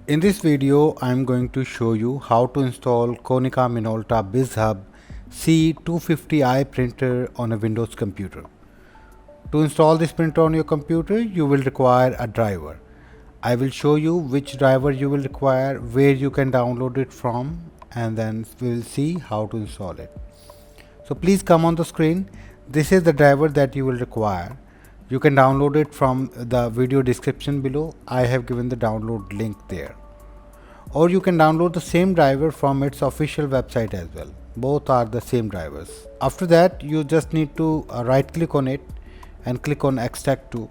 In this video, I am going to show you how to install Konica Minolta Bizhub C250i printer on a Windows computer. To install this printer on your computer, you will require a driver. I will show you which driver you will require, where you can download it from, and then we will see how to install it. So please come on the screen. This is the driver that you will require. You can download it from the video description below. I have given the download link there. Or you can download the same driver from its official website as well. Both are the same drivers. After that, you just need to right click on it and click on extract to.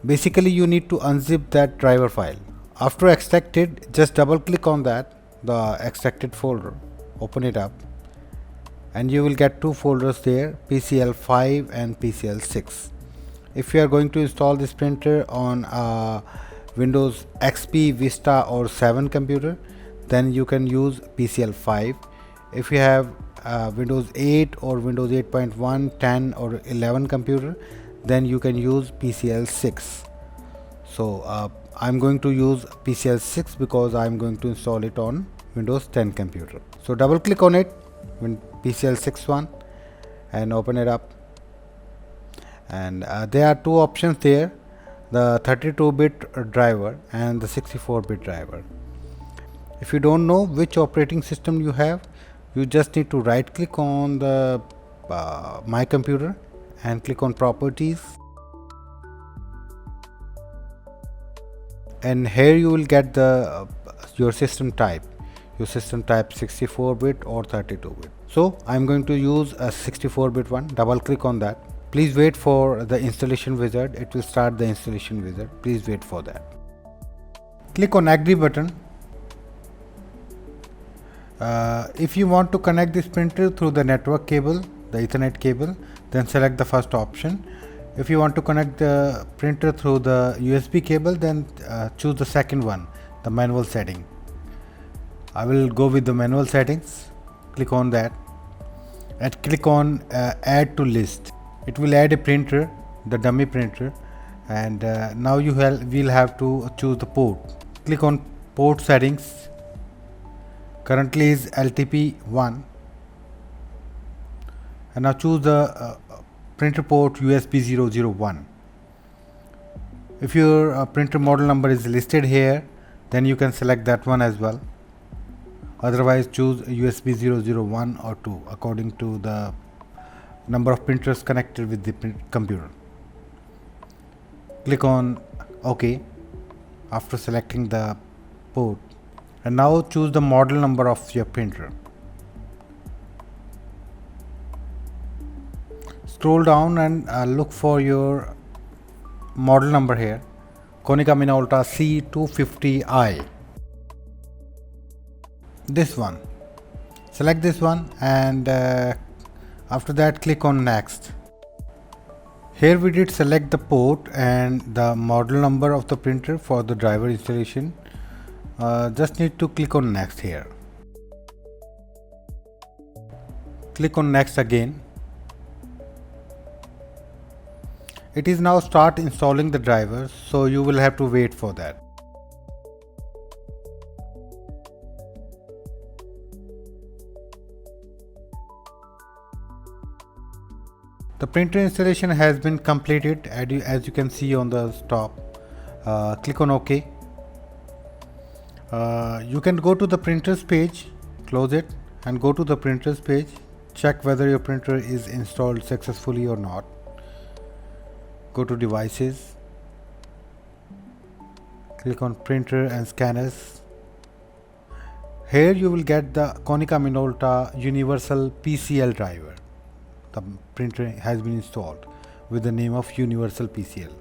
Basically, you need to unzip that driver file. After extracted, just double click on that, the extracted folder, open it up, and you will get two folders there, PCL5 and PCL6. If you are going to install this printer on a Windows XP, Vista or 7 computer, then you can use PCL5. If you have Windows 8 or Windows 8.1, 10 or 11 computer, then you can use PCL6. So I'm going to use PCL6 because I'm going to install it on Windows 10 computer. So double click on it, PCL6 one, and open it up. And there are two options there, the 32-bit driver and the 64-bit driver. If you don't know which operating system you have, you just need to right click on the my computer and click on properties, and here you will get the your system type 64-bit or 32-bit. So I'm going to use a 64-bit one. Double click on that. Please wait for the installation wizard. It will start the installation wizard. Please wait for that. Click on agree button. If you want to connect this printer through the network cable, the Ethernet cable, then select the first option. If you want to connect the printer through the USB cable, then choose the second one, the manual setting. I will go with the manual settings. Click on that and click on add to list. It will add a printer, the dummy printer, and now you will have to choose the port. Click on port settings. Currently is LTP1, and now choose the printer port USB 001. If your printer model number is listed here, then you can select that one as well. Otherwise, choose USB 001 or 2 according to the number of printers connected with the computer. Click on OK after selecting the port, and now choose the model number of your printer. Scroll down and look for your model number here, Konica Minolta C250i. This one. Select this one, and after that click on next. Here we did select the port and the model number of the printer for the driver installation. Just need to click on next here. Click on next again. It is now start installing the drivers, so you will have to wait for that. The printer installation has been completed as you can see on the top. Click on OK. You can go to the printers page, close it, and go to the printers page. Check whether your printer is installed successfully or not. Go to devices, click on printer and scanners. Here you will get the Konica Minolta Universal PCL driver. The printer has been installed with the name of Universal PCL.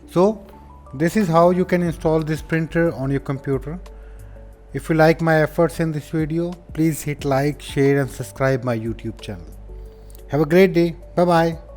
So this is how you can install this printer on your computer. If you like my efforts in this video, please hit like, share and subscribe my YouTube channel. Have a great day. Bye bye.